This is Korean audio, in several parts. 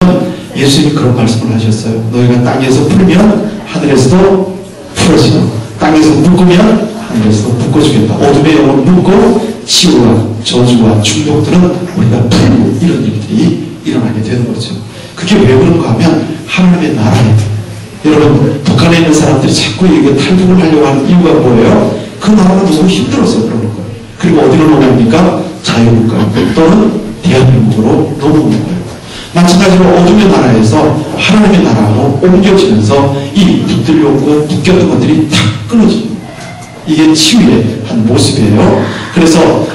뭐냐면 예수님이 그런 말씀을 하셨어요. 너희가 땅에서 풀면 하늘에서도 풀어지고 땅에서 묶으면 하늘에서도 묶어주겠다. 어둠의 영을 묶고 치유와 저주와 중독들은 우리가 풀고 이런 일들이 일어나게 되는 거죠. 그게 왜 그런가 하면 하나님의 나라예요. 여러분 북한에 있는 사람들이 자꾸 이거 탈북을 하려고 하는 이유가 뭐예요? 그 나라가 너무 힘들어서 그러는 거예요. 그리고 어디로 넘어옵니까? 자유국가 또는 대한민국으로 넘어오는 거예요. 마찬가지로 어둠의 나라에서 하나님의 나라로 옮겨지면서 이 붙들려오고 묶였던 것들이 탁 끊어집니다. 이게 치유의 한 모습이에요. 그래서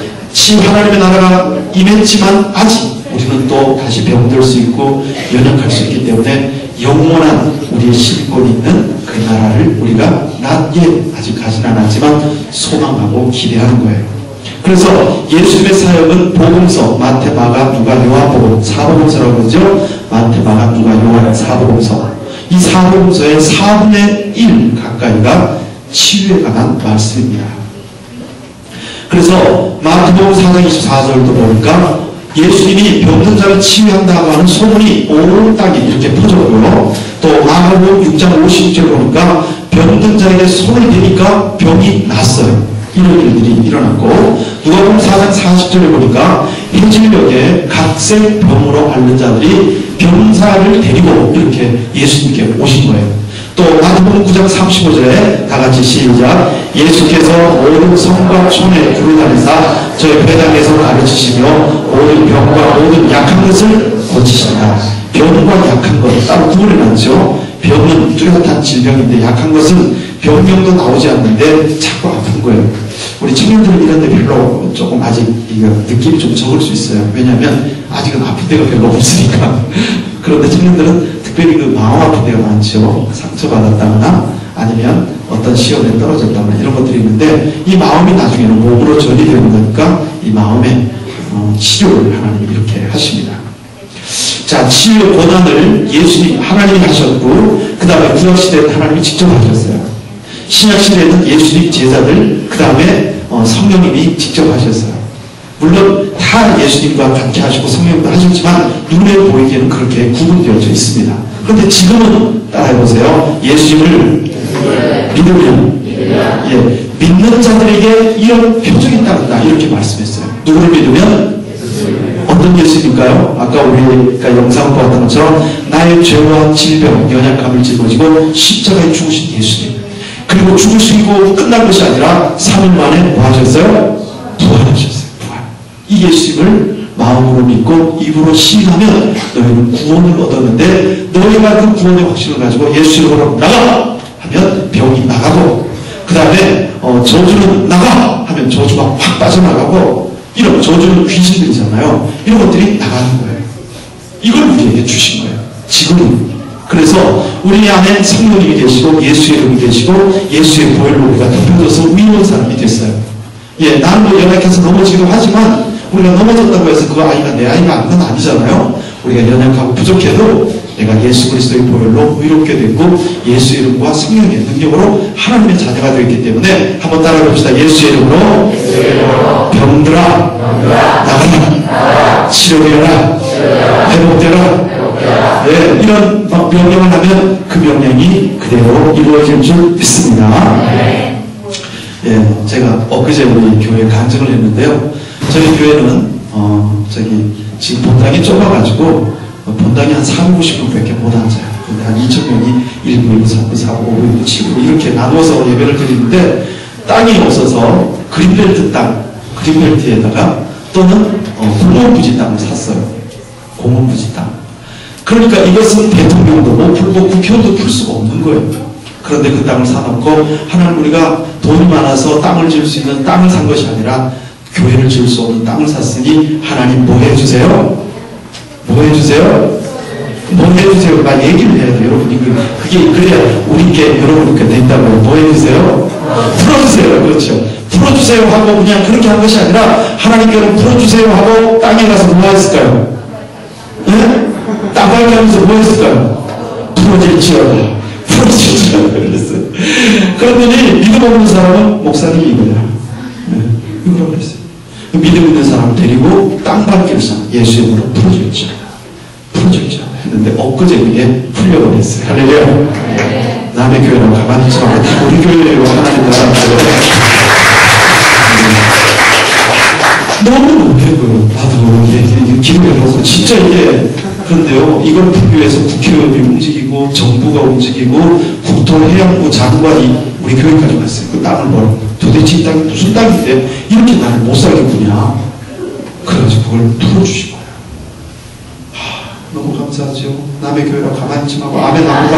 하나님의 나라가 임했지만 아직 우리는 또 다시 병들 수 있고 연약할 수 있기 때문에 영원한 우리의 실권 있는 그 나라를 우리가 아직 가진 않았지만 소망하고 기대하는 거예요. 그래서 예수님의 사역은 복음서, 마태, 마가, 누가, 요한복음, 사복음서라고 그러죠. 마태, 마가, 누가, 요한, 사복음서. 이 사복음서의 4분의 1 가까이가 치유에 관한 말씀입니다. 그래서 마태복음 4장 24절도 보니까 예수님이 병든 자를 치유한다고 하는 소문이 온 땅에 이렇게 퍼졌고요. 또 마가복음 6장 56절 보니까 병든 자에게 손을 대니까 병이 났어요. 이런 일들이 일어났고 누가복음 4장 40절에 보니까 해질녘에 각색 병으로 앓는 자들이 병사를 데리고 이렇게 예수님께 오신 거예요. 또 마태복음 9장 35절에 다같이 시작. 예수께서 모든 성과 촌에 두루다니사 저희 회당에서 가르치시며 모든 병과 모든 약한 것을 고치신다. 병과 약한 것 따로 구분해놨죠. 병은 뚜렷한 질병인데 약한 것은 병명도 나오지 않는데 자꾸 아픈 거예요. 우리 청년들은 이런 데 별로 조금 아직 이거 느낌이 좀 적을 수 있어요. 왜냐하면 아직은 아픈 데가 별로 없으니까. 그런데 청년들은 특별히 그 마음 아픈 데가 많죠. 상처받았다거나 아니면 어떤 시험에 떨어졌다거나 이런 것들이 있는데 이 마음이 나중에는 몸으로 전이되는 거니까 이 마음의 치료를 하나님이 이렇게 하십니다. 자, 치유의 고난을 예수님 하나님이 하셨고 그 다음에 구약시대에는 하나님이 직접 하셨어요. 신약시대에는 예수님 제자들 그 다음에 성령님이 직접 하셨어요. 물론 다 예수님과 같이 하시고 성령님도 하셨지만 눈에 보이기에는 그렇게 구분되어져 있습니다. 그런데 지금은 따라해보세요. 예수님을 믿으면 믿는 자들에게 이런 표적이 따른다 이렇게 말씀했어요. 누구를 믿으면? 어떤 예수님일까요? 아까 우리가 영상 보았던 것처럼 나의 죄와 질병, 연약함을 짊어지고 십자가에 죽으신 예수님. 그리고 죽으시고 끝난 것이 아니라 3일 만에 뭐 하셨어요? 부활하셨어요. 부활. 이 예수님을 마음으로 믿고 입으로 시인하면 너희는 구원을 얻었는데 너희가 그 구원의 확신을 가지고 예수 이름으로 나가! 하면 병이 나가고 그 다음에 저주는 나가! 하면 저주가 확 빠져나가고 이런 저주는 귀신들이잖아요. 이런 것들이 나가는 거예요. 이걸 우리에게 주신 거예요. 지금은. 그래서 우리 안에 성령님이 계시고 예수의 이름이 계시고 예수의 보혈로 우리가 덮여져서 의로운 사람이 됐어요. 나는 뭐 연약해서 넘어지기도 하지만 우리가 넘어졌다고 해서 그 아이가 내 아이가 그건 아니잖아요. 우리가 연약하고 부족해도 내가 예수 그리스도의 보혈로 의롭게 됐고 예수의 이름과 성령의 능력으로 하나님의 자녀가 되었기 때문에 한번 따라해봅시다. 예수의 이름으로 병들아 나가라 치료되어라 회복되어라 이런 명령을 하면 그 명령이 그대로 이루어질 줄 믿습니다. 제가 엊그제 우리 교회에 간증을 했는데요. 저희 교회는 지금 본당이 좁아가지고 본당이 한 450명밖에 못 앉아요. 근데 한 2,000명이 1부, 2부, 3부, 4부, 5부, 7부 이렇게 나누어서 예배를 드리는데 땅이 없어서 그린벨트 땅, 그린벨트에다가 또는 공원부지 땅을 샀어요. 공원부지 땅. 그러니까 이것은 대통령도 못 풀고 국회의원도 풀 수가 없는 거예요. 그런데 그 땅을 사놓고 하나님 우리가 돈이 많아서 땅을 지을 수 있는 땅을 산 것이 아니라 교회를 지을 수 없는 땅을 샀으니 하나님 뭐 해주세요? 뭐 해주세요? 뭐 해주세요? 나 얘기를 해야 돼요. 여러분이 그게 그래야 우리께 여러분께 된다고. 뭐 해주세요? 풀어주세요. 그렇죠. 풀어주세요 하고 그냥 그렇게 한 것이 아니라 하나님께는 풀어주세요 하고 땅에 가서 뭐 했을까요? 네? 땅 밟기 하면서 뭐 했을까요? 풀어질지어다. 풀어질지어다. 그랬어요. 그러더니 믿음 없는 사람은 목사님이 이거야. 이거라고 했어요. 믿음 있는 사람을 데리고 땅 밟기를 예수의 이름으로 풀어질지어다. 풀어질지어다. 했는데 엊그제 그게 풀려버렸어요. 할렐루야. 남의 교회라고 가만히 있지 말고 다 우리 교회로 하나님 나라인데 너무 놀래고요. 나도 이게 기도해 보고 진짜 이게 그런데요. 이걸 부교에서 국회의원이 움직이고 정부가 움직이고 국토해양부 장관이 우리 교회까지 왔어요. 그 땅을 벌어 도대체 이 땅이 무슨 땅인데 이렇게 나를 못 살겠구냐. 그래가지고 그걸 풀어주신 거예요. 너무 감사하죠. 남의 교회라고 가만히 있지 말고 아멘 하고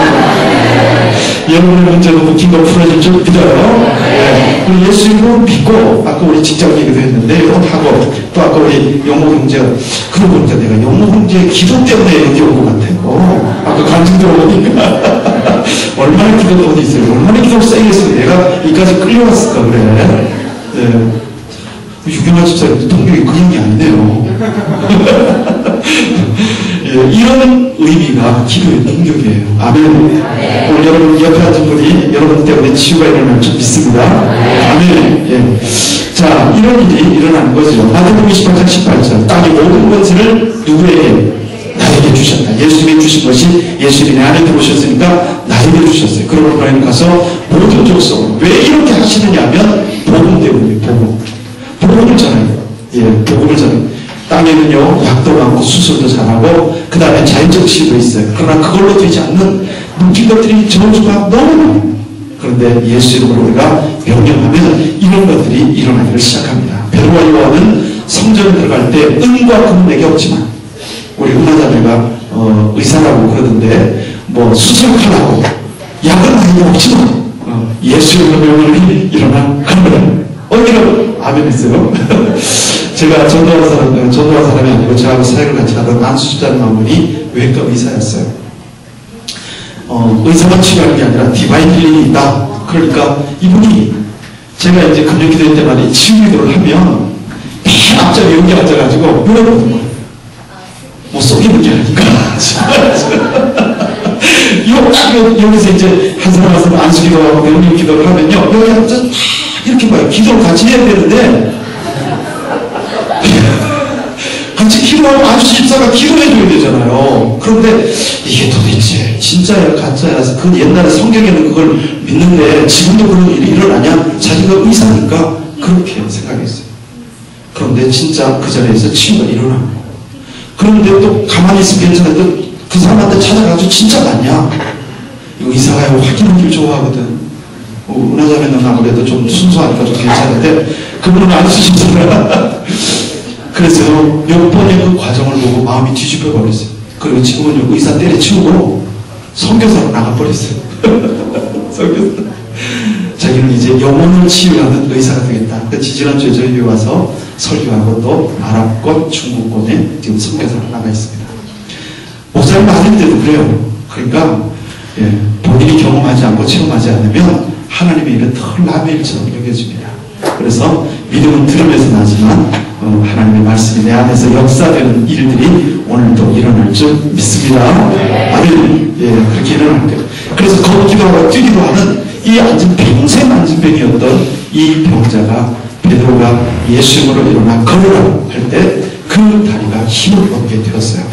여러분의 문제도 웃긴 거 풀어질 줄 믿어요. 네. 우리 예수님을 믿고 아까 우리 직장 얘기도 했는데 이런 하고 또 아까 우리 영모 형제 그러고 보니까 내가 영모 형제 기도 때문에 여기 온 것 같아요. 아까 간증 들어보니까 얼마나 기도가 어디 있어요. 얼마나 기도가 세겠어요. 내가 이까지 끌려왔을까 그래. 네. 유경아 집사님 통역이 그런 게 아니네요. 예, 이런 의미가 기도의 능력이에요. 아멘. 오늘 여러분 옆에 앉은 분이 여러분 때문에 치유가 일어날 줄 믿습니다. 아멘. 예. 자, 이런 일이 일어나는 거죠. 마태복음 28장 18절. 땅의 모든 권세를 누구에게? 나에게 주셨다. 예수님이 주신 것이 예수님이 내 안에 들어오셨으니까 나에게 주셨어요. 그러므로 너희는 가서 모든 족속으로. 왜 이렇게 하시느냐 하면 복음 때문에 복음. 복음을 전해요. 예, 복음을 전해요. 땅에는요, 약도 많고 수술도 잘하고 그 다음에 자연적 치유도 있어요. 그러나 그걸로 되지 않는 묶인 것들이 저주가 너무 많아요. 그런데 예수 이름으로 우리가 명령하면 이런 것들이 일어나기를 시작합니다. 베드로와 요한은 성전에 들어갈 때 은과 금은 내게 없지만 우리 은하자매가 의사라고 그러던데 뭐 수술하라고 약은 내게 없지만 예수 이름으로 명령이 일어나 갑니다. 이런 아멘 했어요. 제가 전도한 사람이 아니고 저하고 사역을 같이 하던 안수집사님 한 분이 외과 의사였어요. 의사만 치료하는 게 아니라 디바인 힐링이 있다. 그러니까 이분이 제가 이제 금요 기도회 때마다 치유 기도를 하면 맨 앞자리에 여기 앉아가지고 물어보는 거예요. 뭐 속이는 게 아니니까. 여기서 이제 한 사람 안수 기도하고 명령 기도를 하면요. 여기 앉아 이렇게 봐요. 기도를 같이 해야 되는데 같이 기도하고 안수 집사가 기도해줘야 되잖아요. 그런데 이게 도대체 진짜야 가짜야. 그 옛날에 성경에는 그걸 믿는데 지금도 그런 일이 일어나냐? 자기가 의사니까 그렇게 생각했어요. 그런데 진짜 그 자리에서 치유가 일어나요. 그런데 또 가만히 있으면 괜찮은데 그 사람한테 찾아가지고 진짜 맞냐? 의사가 확인하기를 좋아하거든. 은하자매는 아무래도 좀 순수하니까 좀 괜찮은데 그분은 안 쓰시잖아요. 그래서 몇 번의 그 과정을 보고 마음이 뒤집혀 버렸어요. 그리고 지금은 의사 때려치우고 선교사로 나가버렸어요. 선교사. 자기는 이제 영혼을 치유하는 의사가 되겠다. 그 지지난주에 저희 와서 설교하고 또 아랍권, 중국권에 지금 선교사로 나가 있습니다. 목사님 아닌데도 그래요. 그러니까 본인이 경험하지 않고 체험하지 않으면 하나님의 일은 더 남의 일처럼 여겨집니다. 그래서 믿음은 들으면서 나지만 하나님의 말씀이 내 안에서 역사되는 일들이 오늘도 일어날 줄 믿습니다. 아멘. 그렇게 일어날 거예요. 그래서 걷기도 하고 뛰기도 하는 이 평생 안진병이었던 이 병자가 베드로가 예수님으로 일어나 걸으라고 할 때 그 다리가 힘을 얻게 되었어요.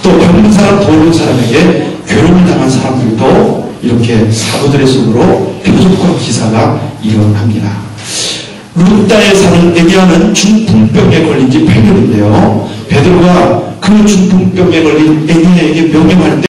또 병든 사람, 도는 사람에게 괴로움을 당한 사람들도 이렇게 사도들의 손으로 표적과 기사가 일어납니다. 루다에 사는 에게아는 중풍병에 걸린 지 8년인데요. 베드로가 그 중풍병에 걸린 에게아에게 명령할 때